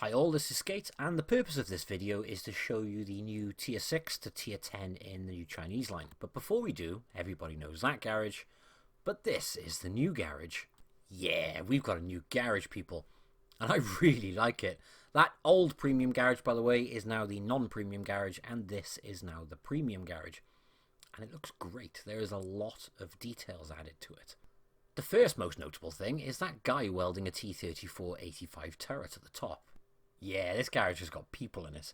Hi all, this is Skate, and the purpose of this video is to show you the new Tier 6 to Tier 10 in the new Chinese line. But before we do, everybody knows that garage, but this is the new garage. Yeah, we've got a new garage, people, and I really like it. That old premium garage, by the way, is now the non-premium garage, and this is now the premium garage. And it looks great. There is a lot of details added to it. The first most notable thing is that guy welding a T-34-85 turret at the top. Yeah, this garage has got people in it.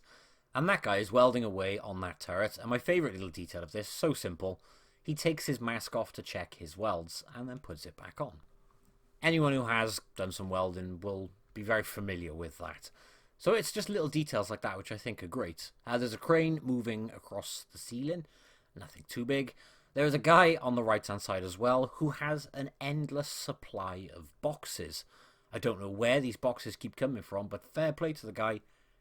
And that guy is welding away on that turret, and my favourite little detail of this, so simple, he takes his mask off to check his welds, and then puts it back on. Anyone who has done some welding will be very familiar with that. So it's just little details like that which I think are great. There's a crane moving across the ceiling, nothing too big. There is a guy on the right hand side as well who has an endless supply of boxes. I don't know where these boxes keep coming from, but fair play to the guy.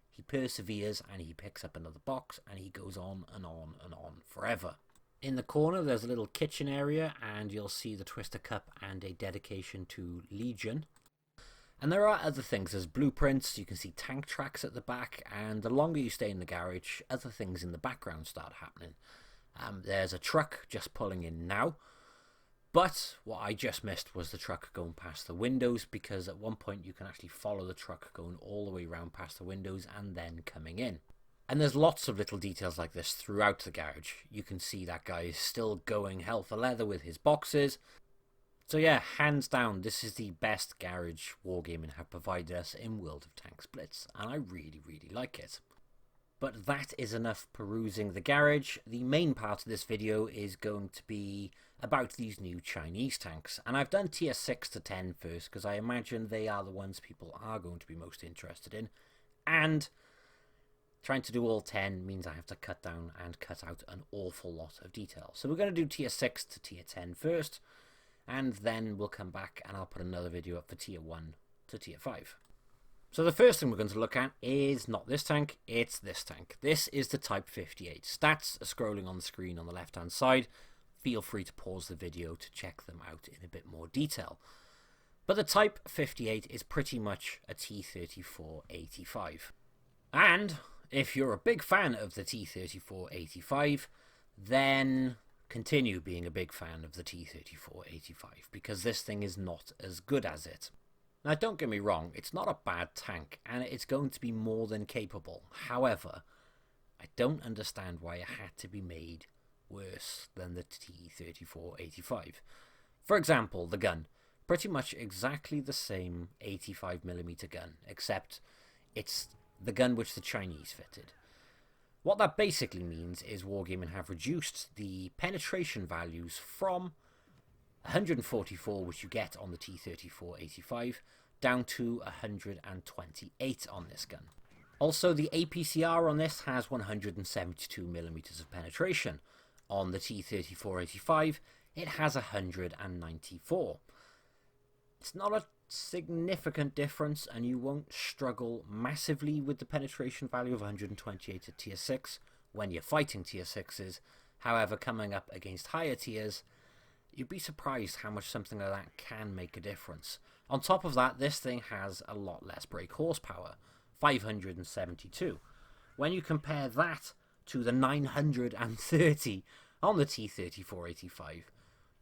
He perseveres and he picks up another box and he goes on and on and on forever. In the corner there's a little kitchen area and you'll see the Twister Cup and a dedication to Legion. And there are other things, there's blueprints, you can see tank tracks at the back, and the longer you stay in the garage, other things in the background start happening. There's a truck just pulling in now. But what I just missed was the truck going past the windows, because at one point you can actually follow the truck going all the way around past the windows and then coming in. And there's lots of little details like this throughout the garage. You can see that guy is still going hell for leather with his boxes. So yeah, hands down, this is the best garage Wargaming have provided us in World of Tanks Blitz, and I really, really like it. But that is enough perusing the garage. The main part of this video is going to be about these new Chinese tanks. And I've done tier 6 to 10 first, because I imagine they are the ones people are going to be most interested in. And trying to do all 10 means I have to cut down and cut out an awful lot of detail. So we're going to do tier 6 to tier 10 first, and then we'll come back and I'll put another video up for tier 1 to tier 5. So the first thing we're going to look at is not this tank, it's this tank. This is the Type 58. Stats are scrolling on the screen on the left hand side. Feel free to pause the video to check them out in a bit more detail. But the Type 58 is pretty much a T-34-85. And if you're a big fan of the T-34-85, then continue being a big fan of the T-34-85, because this thing is not as good as it. Now, don't get me wrong, it's not a bad tank, and it's going to be more than capable. However, I don't understand why it had to be made worse than the T-34-85. For example, the gun. Pretty much exactly the same 85mm gun, except it's the gun which the Chinese fitted. What that basically means is Wargaming have reduced the penetration values from 144, which you get on the T-34-85, down to 128 on this gun. Also, the APCR on this has 172mm of penetration. On the T-34-85, it has 194. It's not a significant difference, and you won't struggle massively with the penetration value of 128 at tier 6 when you're fighting tier 6s. However, coming up against higher tiers, you'd be surprised how much something like that can make a difference. On top of that, this thing has a lot less brake horsepower, 572. When you compare that to the 930 on the T-34-85,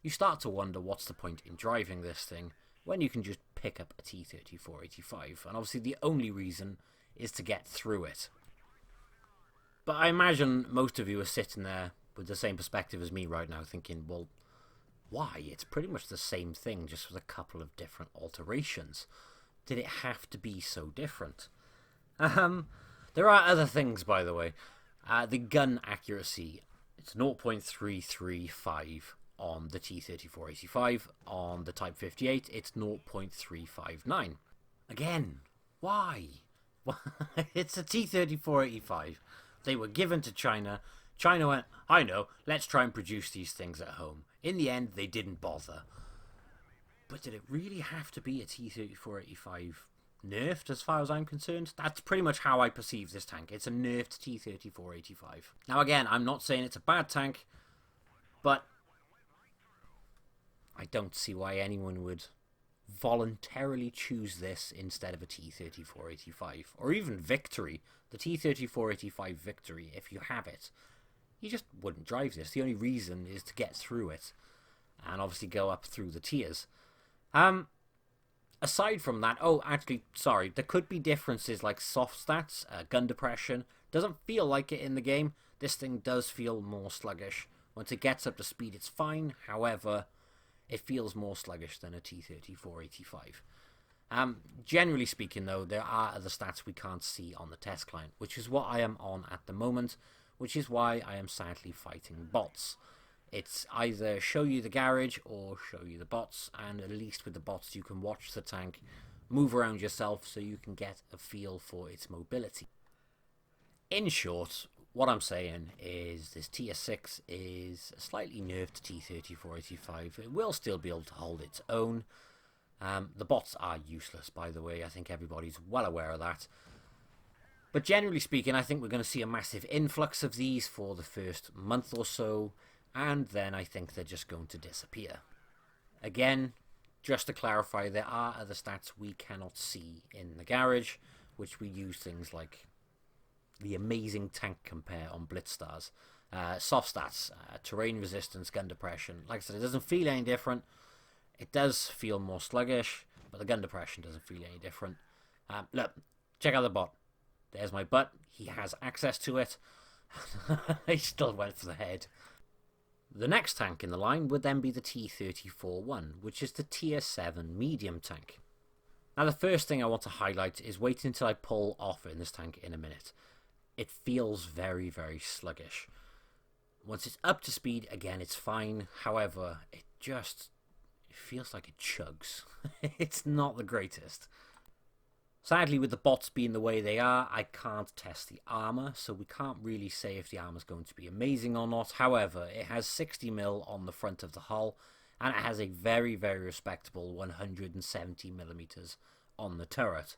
you start to wonder what's the point in driving this thing when you can just pick up a T-34-85, and obviously the only reason is to get through it. But I imagine most of you are sitting there with the same perspective as me right now, thinking, well, why? It's pretty much the same thing, just with a couple of different alterations. Did it have to be so different? There are other things, by the way. The gun accuracy, it's 0.335 on the T-34-85. On the Type 58, it's 0.359. Again, why? It's a T-34-85. They were given to China. China went, I know, let's try and produce these things at home. In the end, they didn't bother. But did it really have to be a T-34-85 nerfed as far as I'm concerned? That's pretty much how I perceive this tank. It's a nerfed T-34-85. Now again, I'm not saying it's a bad tank, but I don't see why anyone would voluntarily choose this instead of a T-3485, or even Victory, the T-3485 Victory, if you have it, you just wouldn't drive this. The only reason is to get through it, and obviously go up through the tiers. Aside from that, oh, actually, sorry, there could be differences like soft stats, gun depression. Doesn't feel like it in the game. This thing does feel more sluggish. Once it gets up to speed, it's fine. However, it feels more sluggish than a T-3485. Generally speaking, though, there are other stats we can't see on the test client, which is what I am on at the moment, which is why I am sadly fighting bots. It's either show you the garage or show you the bots, and at least with the bots you can watch the tank move around yourself so you can get a feel for its mobility. In short, what I'm saying is this Tier 6 is a slightly nerfed T-3485. It will still be able to hold its own. The bots are useless, by the way. I think everybody's well aware of that. But generally speaking, I think we're going to see a massive influx of these for the first month or so, and then I think they're just going to disappear. Again, just to clarify, there are other stats we cannot see in the garage, which we use things like the amazing tank compare on Blitzstars. Soft stats, terrain resistance, gun depression. Like I said, it doesn't feel any different. It does feel more sluggish, but the gun depression doesn't feel any different. Look, check out the bot. There's my butt. He has access to it. He still went for the head. The next tank in the line would then be the T-34-1, which is the Tier 7 medium tank. Now the first thing I want to highlight is wait until I pull off in this tank in a minute. It feels very, very sluggish. Once it's up to speed, again, it's fine. However, it feels like it chugs. It's not the greatest. Sadly, with the bots being the way they are, I can't test the armor, so we can't really say if the armor's going to be amazing or not. However, it has 60mm on the front of the hull, and it has a very, very respectable 170mm on the turret.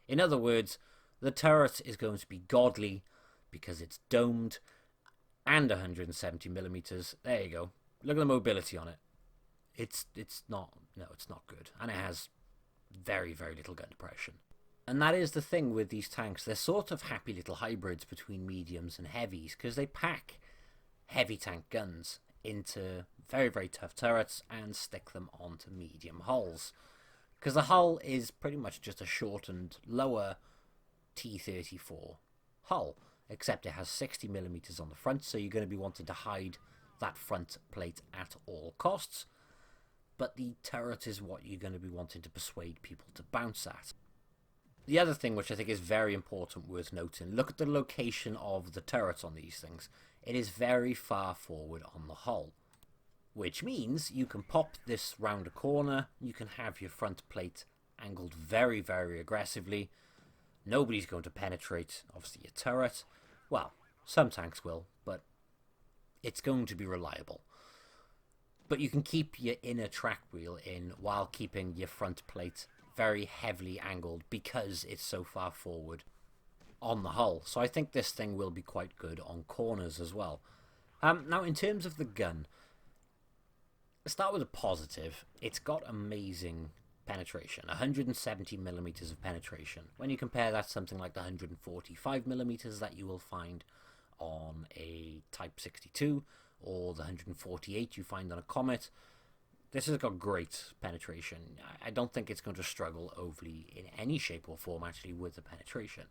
In other words, the turret is going to be godly because it's domed and 170mm. There you go. Look at the mobility on it. It's not good, and it has very, very little gun depression. And that is the thing with these tanks. They're sort of happy little hybrids between mediums and heavies, because they pack heavy tank guns into very, very tough turrets and stick them onto medium hulls. Because the hull is pretty much just a shortened, lower T-34 hull, except it has 60mm on the front, so you're going to be wanting to hide that front plate at all costs. But the turret is what you're going to be wanting to persuade people to bounce at. The other thing which I think is very important worth noting, look at the location of the turrets on these things. It is very far forward on the hull, which means you can pop this round a corner, you can have your front plate angled very, very aggressively. Nobody's going to penetrate, obviously, your turret. Well, some tanks will, but it's going to be reliable. But you can keep your inner track wheel in while keeping your front plate very heavily angled because it's so far forward on the hull. So I think this thing will be quite good on corners as well. Now, in terms of the gun, let's start with a positive. It's got amazing penetration, 170mm of penetration. When you compare that to something like the 145mm that you will find on a Type 62 or the 148 you find on a Comet, this has got great penetration. I don't think it's going to struggle overly in any shape or form, actually, with the penetration.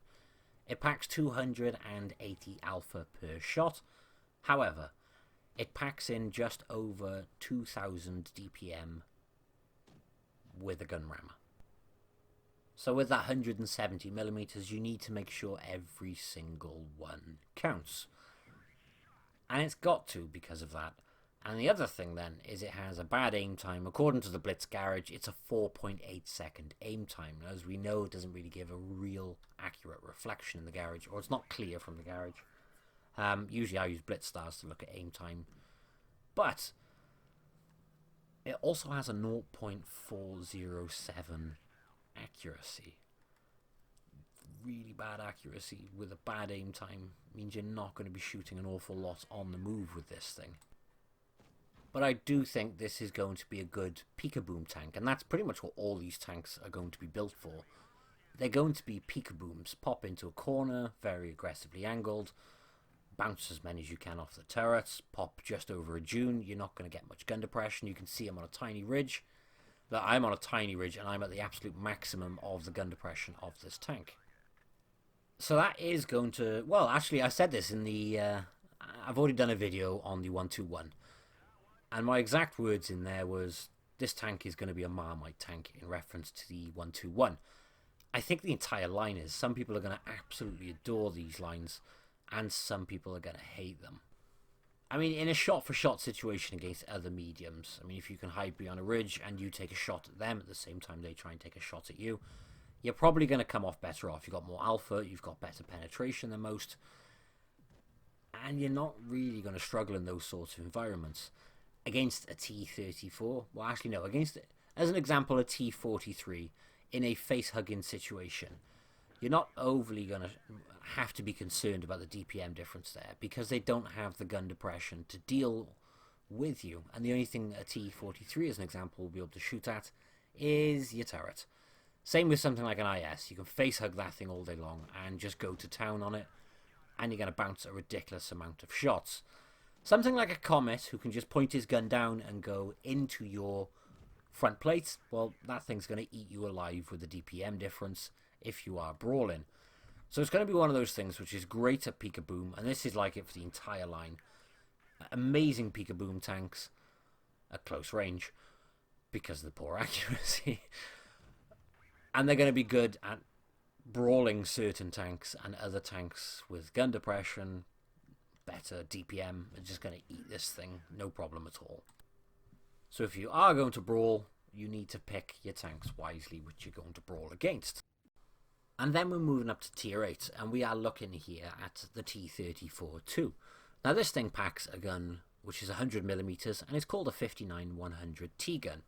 It packs 280 alpha per shot. However, it packs in just over 2000 DPM with a gun rammer. So with that 170mm, you need to make sure every single one counts. And it's got to because of that. And the other thing then is it has a bad aim time. According to the Blitz Garage, it's a 4.8 second aim time. As we know, it doesn't really give a real accurate reflection in the garage, or it's not clear from the garage. Usually I use Blitzstars to look at aim time. But it also has a 0.407 accuracy. Really bad accuracy with a bad aim time means you're not going to be shooting an awful lot on the move with this thing. But I do think this is going to be a good Pika-Boom tank, and that's pretty much what all these tanks are going to be built for. They're going to be Pika-Booms. Pop into a corner, very aggressively angled, bounce as many as you can off the turrets, pop just over a dune. You're not going to get much gun depression. You can see I'm on a tiny ridge. Look, I'm on a tiny ridge, and I'm at the absolute maximum of the gun depression of this tank. So that is going to... Well, actually, I said this in the... I've already done a video on the 121. And my exact words in there was, this tank is going to be a Marmite tank in reference to the 121. I think the entire line is. Some people are going to absolutely adore these lines, and some people are going to hate them. I mean, in a shot-for-shot situation against other mediums, I mean, if you can hide behind a ridge and you take a shot at them at the same time they try and take a shot at you, you're probably going to come off better off. You've got more alpha, you've got better penetration than most, and you're not really going to struggle in those sorts of environments. Against a T-34, well, actually, no, against, as an example, a T-43 in a face-hugging situation, you're not overly going to have to be concerned about the DPM difference there, because they don't have the gun depression to deal with you. And the only thing a T-43, as an example, will be able to shoot at is your turret. Same with something like an IS. You can face-hug that thing all day long and just go to town on it, and you're going to bounce a ridiculous amount of shots. Something like a Comet, who can just point his gun down and go into your front plate, well, that thing's going to eat you alive with the DPM difference if you are brawling. So it's going to be one of those things which is great at Pika-Boom, and this is like it for the entire line. Amazing Pika-Boom tanks at close range because of the poor accuracy. And they're going to be good at brawling certain tanks, and other tanks with gun depression, better DPM, are just going to eat this thing, no problem at all. So if you are going to brawl, you need to pick your tanks wisely which you're going to brawl against. And then we're moving up to tier 8, and we are looking here at the T-34-2. Now this thing packs a gun which is 100mm, and it's called a 59-100 T-gun.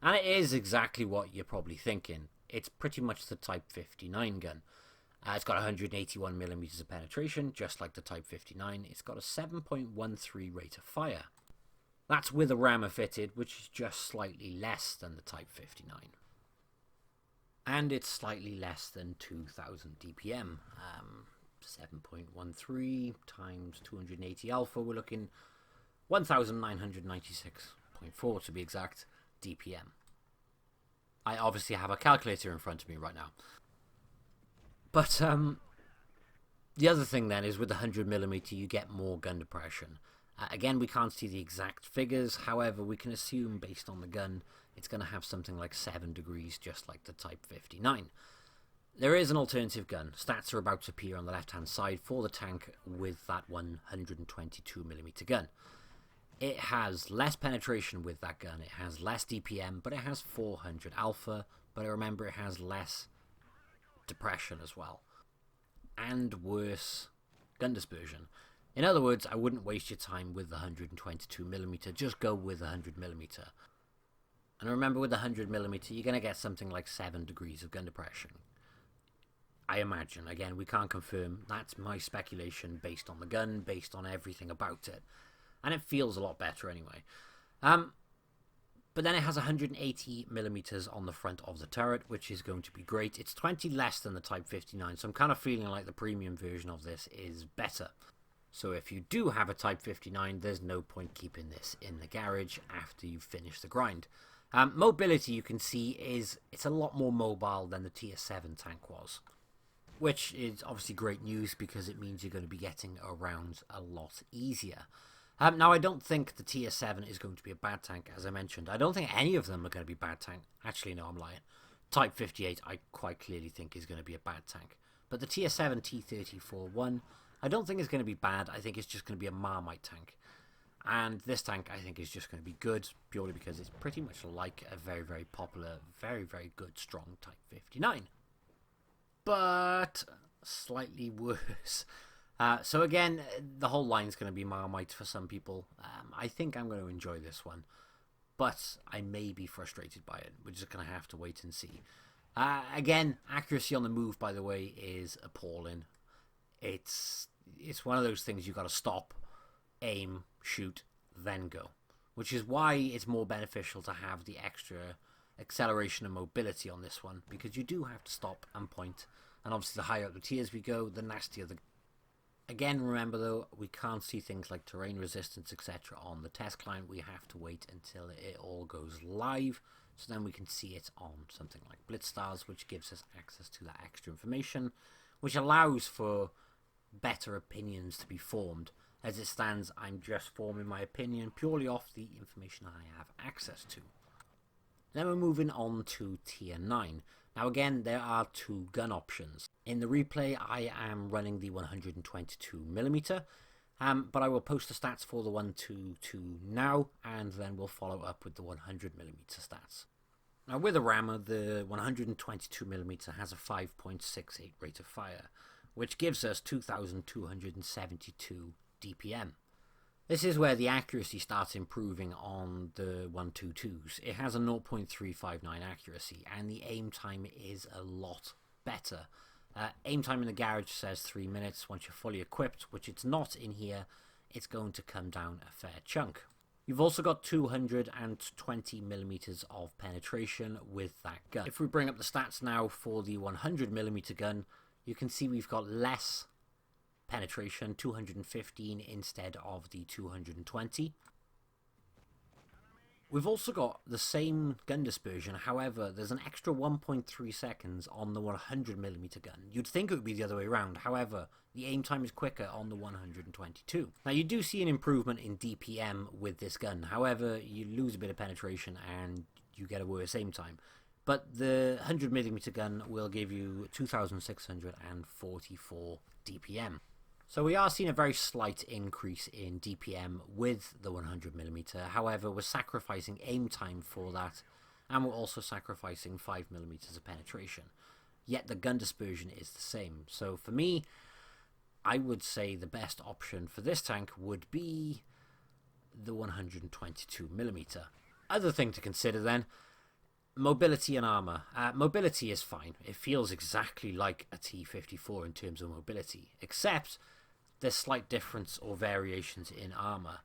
And it is exactly what you're probably thinking. It's pretty much the Type 59 gun. It's got 181mm of penetration, just like the Type 59. It's got a 7.13 rate of fire. That's with a rammer fitted, which is just slightly less than the Type 59. And it's slightly less than 2000 DPM. 7.13 times 280 alpha, we're looking 1996.4 to be exact DPM. I obviously have a calculator in front of me right now. But the other thing then is with the 100mm you get more gun depression. Again, we can't see the exact figures, however we can assume based on the gun it's going to have something like 7 degrees, just like the Type 59. There is an alternative gun. Stats are about to appear on the left hand side for the tank with that 122mm gun. It has less penetration with that gun, it has less DPM, but it has 400 alpha, but remember it has less depression as well, and worse gun dispersion. In other words, I wouldn't waste your time with the 122mm, just go with the 100mm. And remember, with the 100mm you're going to get something like 7 degrees of gun depression, I imagine. Again, we can't confirm, that's my speculation based on the gun, based on everything about it, and it feels a lot better anyway. But then it has 180mm on the front of the turret, which is going to be great. It's 20 less than the Type 59, so I'm kind of feeling like the premium version of this is better. So if you do have a Type 59, there's no point keeping this in the garage after you've finished the grind. Mobility, you can see, it's a lot more mobile than the Tier 7 tank was, which is obviously great news because it means you're going to be getting around a lot easier. Now, I don't think the Tier 7 is going to be a bad tank, as I mentioned. I don't think any of them are going to be bad tank. Actually, no, I'm lying. Type 58, I quite clearly think is going to be a bad tank. But the Tier 7 T-34-1, I don't think is going to be bad. I think it's just going to be a Marmite tank. And this tank, I think, is just going to be good, purely because it's pretty much like a very, very popular, very, very good, strong Type 59. But slightly worse. So again, the whole line is going to be Marmite for some people. I think I'm going to enjoy this one, but I may be frustrated by it. We're just going to have to wait and see. Again, accuracy on the move, by the way, is appalling. It's one of those things you got to stop, aim, shoot, then go. which is why it's more beneficial to have the extra acceleration and mobility on this one, because you do have to stop and point, and obviously the higher up the tiers we go, the nastier the... Again, remember though, we can't see things like terrain resistance, etc. on the test client. We have to wait until it all goes live, so then we can see it on something like BlitzStars, which gives us access to that extra information, which allows for better opinions to be formed. As it stands, I'm just forming my opinion purely off the information I have access to. Then we're moving on to tier 9. Now again, there are two gun options. In the replay, I am running the 122mm, but I will post the stats for the 122 now, and then we'll follow up with the 100mm stats. Now with a rammer, the 122mm has a 5.68 rate of fire, which gives us 2,272 DPM. This is where the accuracy starts improving on the 122s. It has a 0.359 accuracy, and the aim time is a lot better. Aim time in the garage says 3 minutes. Once you're fully equipped, which it's not in here, it's going to come down a fair chunk. You've also got 220mm of penetration with that gun. If we bring up the stats now for the 100mm gun, you can see we've got less penetration, 215 instead of the 220. We've also got the same gun dispersion, however there's an extra 1.3 seconds on the 100mm gun. You'd think it would be the other way around, however the aim time is quicker on the 122. Now you do see an improvement in DPM with this gun, however you lose a bit of penetration and you get a worse aim time. But the 100mm gun will give you 2,644 DPM. So we are seeing a very slight increase in DPM with the 100mm, however we're sacrificing aim time for that, and we're also sacrificing 5mm of penetration. Yet the gun dispersion is the same. So for me, I would say the best option for this tank would be the 122mm. Other thing to consider then, mobility and armor. Mobility is fine. It feels exactly like a T54 in terms of mobility, except there's slight difference or variations in armor.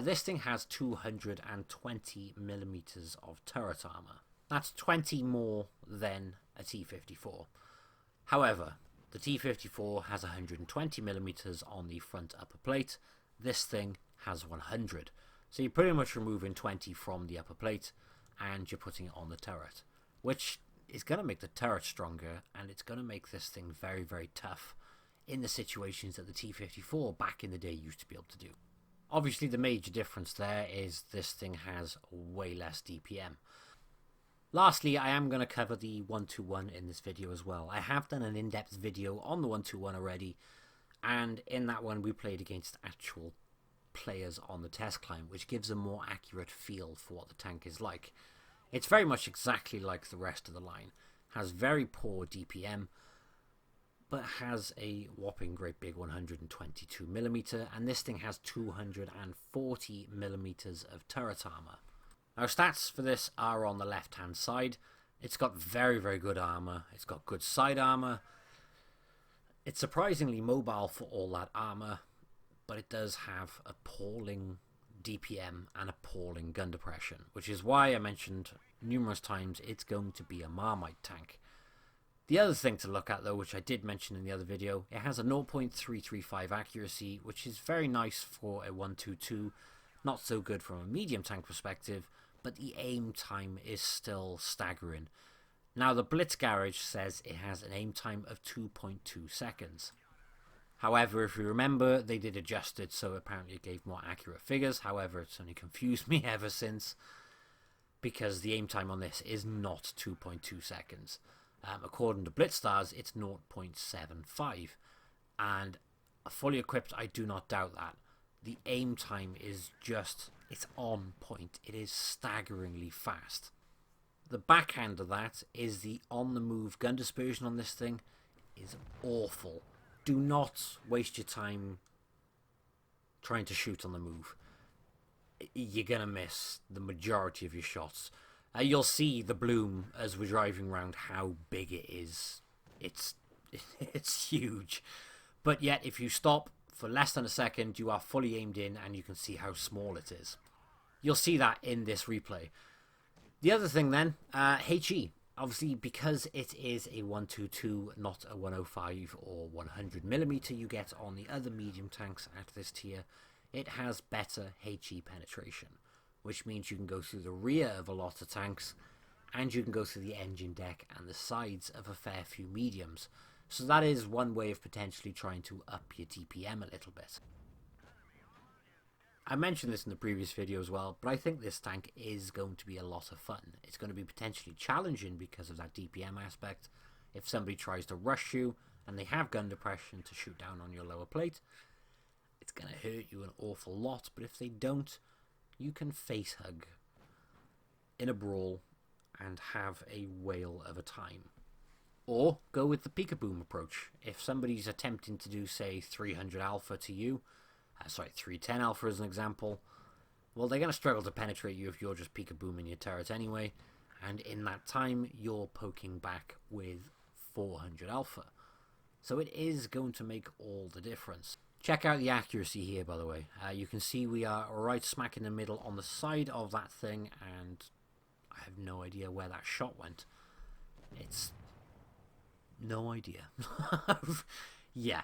This thing has 220mm of turret armor. That's 20 more than a T54. However, the T54 has 120mm on the front upper plate. This thing has 100. So you're pretty much removing 20 from the upper plate and you're putting it on the turret, which is going to make the turret stronger, and it's going to make this thing very, very tough in the situations that the T54 back in the day used to be able to do. Obviously the major difference there is this thing has way less DPM. Lastly, I am going to cover the 121 in this video as well. I have done an in-depth video on the 121 already, and in that one we played against actual players on the test client, which gives a more accurate feel for what the tank is like. It's very much exactly like the rest of the line. Has very poor DPM, but has a whopping great big 122mm, and this thing has 240mm of turret armor. Now stats for this are on the left hand side. It's got very, very good armor. It's got good side armor. It's surprisingly mobile for all that armor, but it does have appalling DPM and appalling gun depression, which is why I mentioned numerous times it's going to be a Marmite tank. The other thing to look at though, which I did mention in the other video, it has a 0.335 accuracy, which is very nice for a 122, not so good from a medium tank perspective, but the aim time is still staggering. Now the Blitz Garage says it has an aim time of 2.2 seconds. However, if you remember, they did adjust it so apparently it gave more accurate figures. However, it's only confused me ever since, because the aim time on this is not 2.2 seconds. According to BlitzStars, it's 0.75, and fully equipped, I do not doubt that. The aim time is just, it's on point. It is staggeringly fast. The backhand of that is the on-the-move gun dispersion on this thing is awful. Do not waste your time trying to shoot on the move. You're going to miss the majority of your shots. You'll see the bloom as we're driving around how big it is. It's huge. But yet, if you stop for less than a second, you are fully aimed in and you can see how small it is. you'll see that in this replay. The other thing then, HE. Obviously, because it is a 122, not a 105 or 100mm you get on the other medium tanks at this tier, it has better HE penetration, which means you can go through the rear of a lot of tanks, and you can go through the engine deck and the sides of a fair few mediums. So that is one way of potentially trying to up your DPM a little bit. I mentioned this in the previous video as well, but I think this tank is going to be a lot of fun. It's going to be potentially challenging because of that DPM aspect. If somebody tries to rush you and they have gun depression to shoot down on your lower plate, it's going to hurt you an awful lot. But if they don't, you can face hug in a brawl and have a whale of a time. Or go with the peekaboom approach. If somebody's attempting to do, say, 300 alpha to you, 310 alpha as an example, well, they're going to struggle to penetrate you if you're just peekabooming your turret anyway, and in that time you're poking back with 400 alpha. So it is going to make all the difference. Check out the accuracy here, by the way. You can see we are right smack in the middle on the side of that thing, and I have no idea where that shot went. It's no idea. Yeah.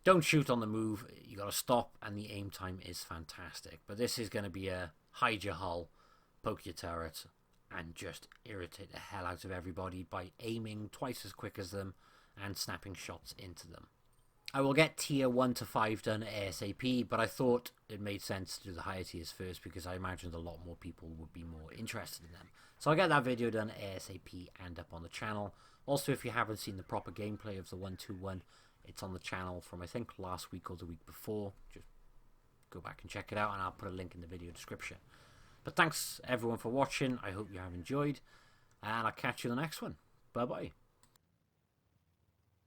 Don't shoot on the move, you gotta stop, and the aim time is fantastic. But this is going to be a hide your hull, poke your turret, and just irritate the hell out of everybody by aiming twice as quick as them and snapping shots into them. I will get tier 1 to 5 done ASAP, but I thought it made sense to do the higher tiers first because I imagined a lot more people would be more interested in them. So I'll get that video done ASAP and up on the channel. Also, if you haven't seen the proper gameplay of the 121, it's on the channel from I think last week or the week before. Just go back and check it out, and I'll put a link in the video description. But thanks everyone for watching. I hope you have enjoyed, and I'll catch you in the next one. Bye bye.